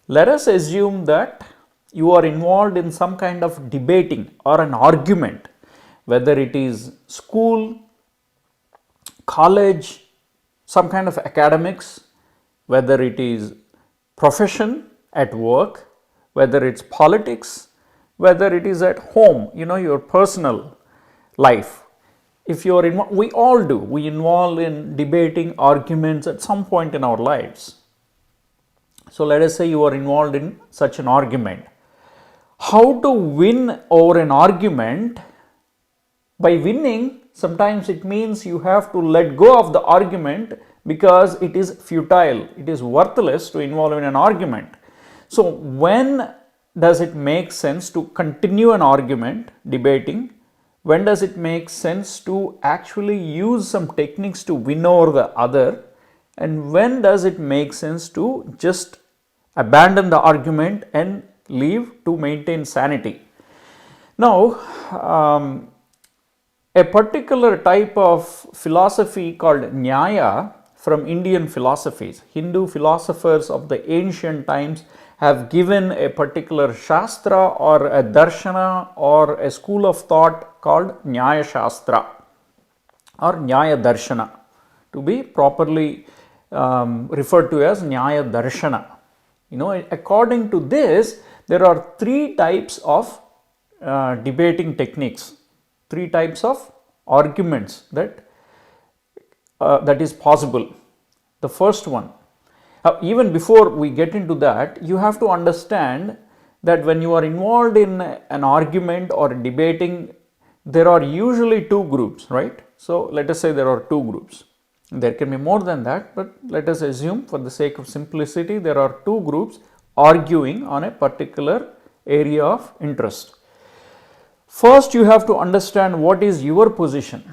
Let us assume that you are involved in some kind of debating or an argument, whether it is school, college, some kind of academics, whether it is profession at work, whether it's politics, whether it is at home, your personal life. If you are in, we all do, we involve in debating arguments at some point in our lives. So let us say you are involved in such an argument. How to win over an argument? By winning, sometimes it means you have to let go of the argument because it is futile, it is worthless to involve in an argument. So when does it make sense to continue an argument, debating? When does it make sense to actually use some techniques to win over the other? And when does it make sense to just abandon the argument and leave to maintain sanity? Now, a particular type of philosophy called Nyaya from Indian philosophies, Hindu philosophers of the ancient times have given a particular Shastra or a Darshana or a school of thought called Nyaya Shastra or Nyaya Darshana, to be properly referred to as Nyaya Darshana. According to this, there are three types of debating techniques, three types of arguments that is possible. The first one, even before we get into that, you have to understand that when you are involved in an argument or debating, there are usually two groups, right? So let us say there are two groups. There can be more than that, but let us assume for the sake of simplicity, there are two groups arguing on a particular area of interest. First, you have to understand what is your position.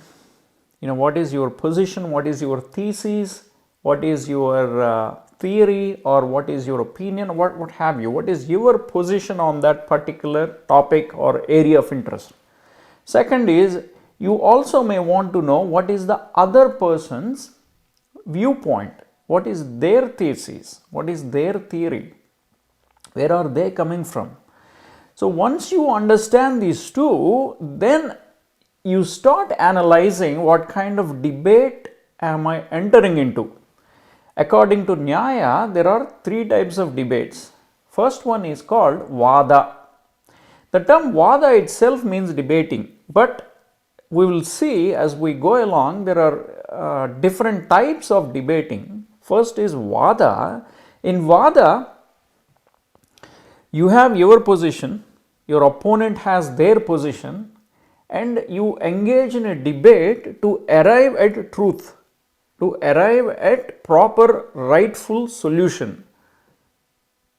What is your position, what is your thesis, what is your theory, or what is your opinion, what have you. What is your position on that particular topic or area of interest. Second is, you also may want to know what is the other person's viewpoint, what is their thesis, what is their theory, where are they coming from. So once you understand these two, then you start analyzing what kind of debate am I entering into. According to Nyaya, there are three types of debates. First one is called Vada. The term Vada itself means debating, but we will see as we go along there are different types of debating. First is Vada. In Vada, you have your position, your opponent has their position, and you engage in a debate to arrive at truth, to arrive at proper rightful solution.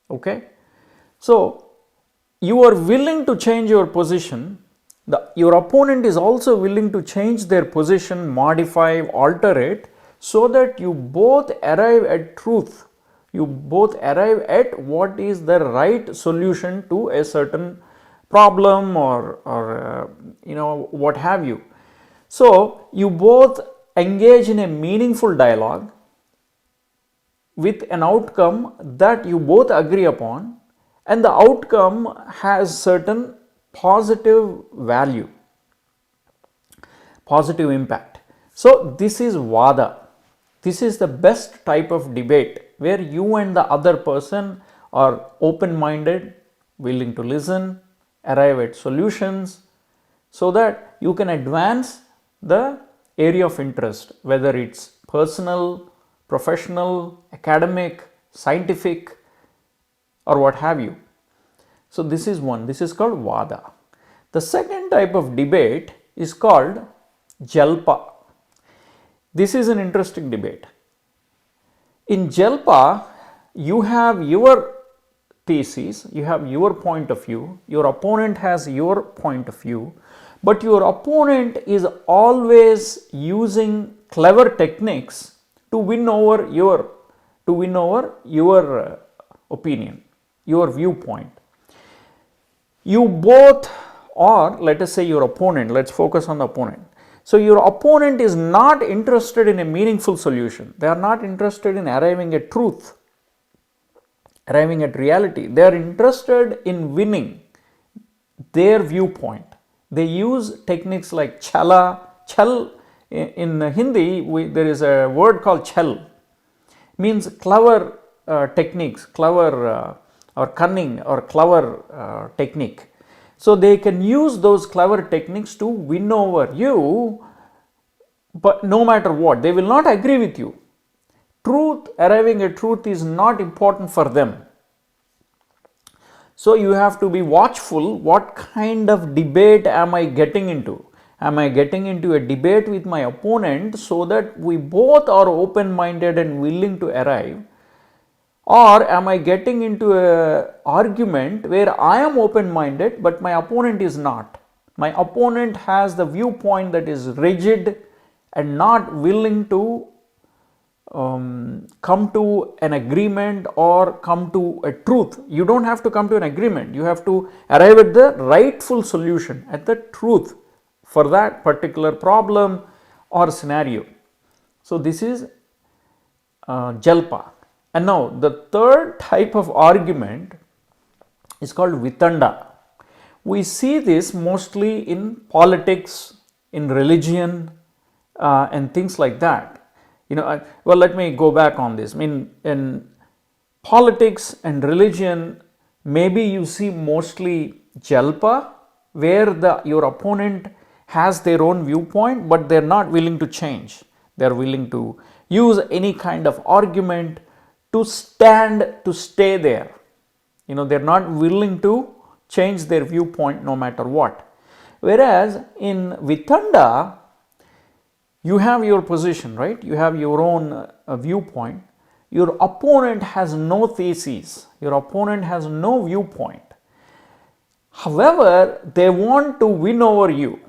Okay? So, you are willing to change your position. Your opponent is also willing to change their position, modify, alter it, so that you both arrive at truth. You both arrive at what is the right solution to a certain problem or what have you. So you both engage in a meaningful dialogue with an outcome that you both agree upon, and the outcome has certain positive value, positive impact. So this is Vada. This is the best type of debate where you and the other person are open-minded, willing to listen, arrive at solutions, so that you can advance the area of interest, whether it's personal, professional, academic, scientific, or what have you. So this is one, this is called Vada. The second type of debate is called Jalpa. This is an interesting debate. In Jalpa, you have your thesis, you have your point of view, your opponent has your point of view, but your opponent is always using clever techniques to win over your opinion, your viewpoint. You both, or let us say your opponent, let's focus on the opponent. So your opponent is not interested in a meaningful solution. They are not interested in arriving at truth. arriving at reality. They are interested in winning their viewpoint. They use techniques like chala. Chal in Hindi, there is a word called chal, means clever techniques, clever or cunning or clever technique. So they can use those clever techniques to win over you, but no matter what, they will not agree with you. Truth, arriving at truth is not important for them. So you have to be watchful. What kind of debate am I getting into? Am I getting into a debate with my opponent so that we both are open minded and willing to arrive? Or am I getting into an argument where I am open minded but my opponent is not? My opponent has the viewpoint that is rigid and not willing to come to an agreement or come to a truth. You don't have to come to an agreement. You have to arrive at the rightful solution, at the truth for that particular problem or scenario. So this is Jalpa. And now the third type of argument is called Vitanda. We see this mostly in politics, in religion, and things like that. Well, let me go back on this. I mean, in politics and religion, maybe you see mostly Jalpa, where your opponent has their own viewpoint, but they're not willing to change. They're willing to use any kind of argument to stay there. They're not willing to change their viewpoint no matter what. Whereas in Vitanda, you have your position, right? You have your own viewpoint. Your opponent has no thesis. Your opponent has no viewpoint. However, they want to win over you.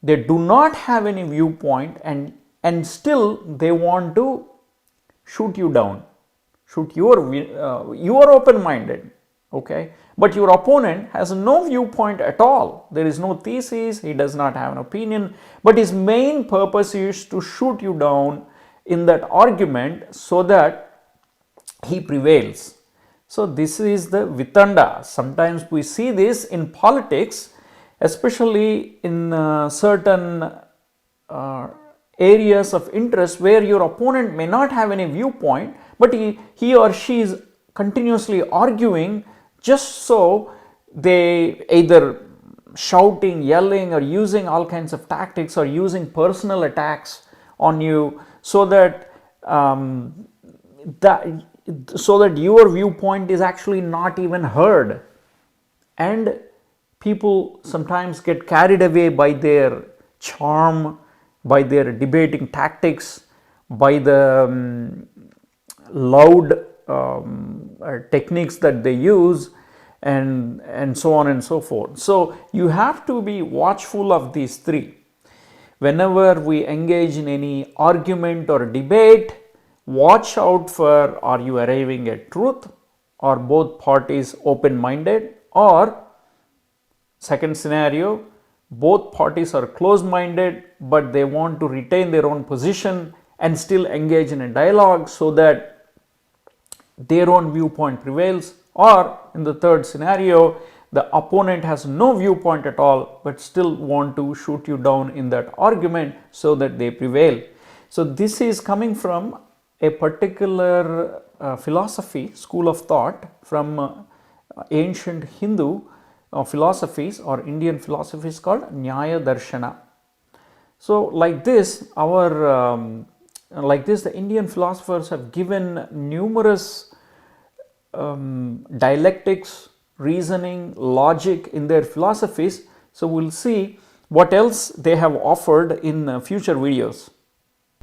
They do not have any viewpoint, and still they want to shoot you down. You are open-minded, okay? But your opponent has no viewpoint at all. There is no thesis. He does not have an opinion. But his main purpose is to shoot you down in that argument so that he prevails. So this is the Vitanda. Sometimes we see this in politics, especially in certain areas of interest where your opponent may not have any viewpoint, but he or she is continuously arguing, just so they either shouting, yelling, or using all kinds of tactics, or using personal attacks on you, so that your viewpoint is actually not even heard. And people sometimes get carried away by their charm, by their debating tactics, by the loud techniques that they use, and so on and so forth. So you have to be watchful of these three. Whenever we engage in any argument or debate, watch out for, are you arriving at truth? Are both parties open-minded? Or second scenario, both parties are close-minded, but they want to retain their own position and still engage in a dialogue so that their own viewpoint prevails. Or in the third scenario, the opponent has no viewpoint at all, but still want to shoot you down in that argument so that they prevail. So this is coming from a particular philosophy, school of thought from ancient Hindu philosophies or Indian philosophies called Nyaya Darshana. So like this, the Indian philosophers have given numerous dialectics, reasoning, logic in their philosophies. So we'll see what else they have offered in future videos.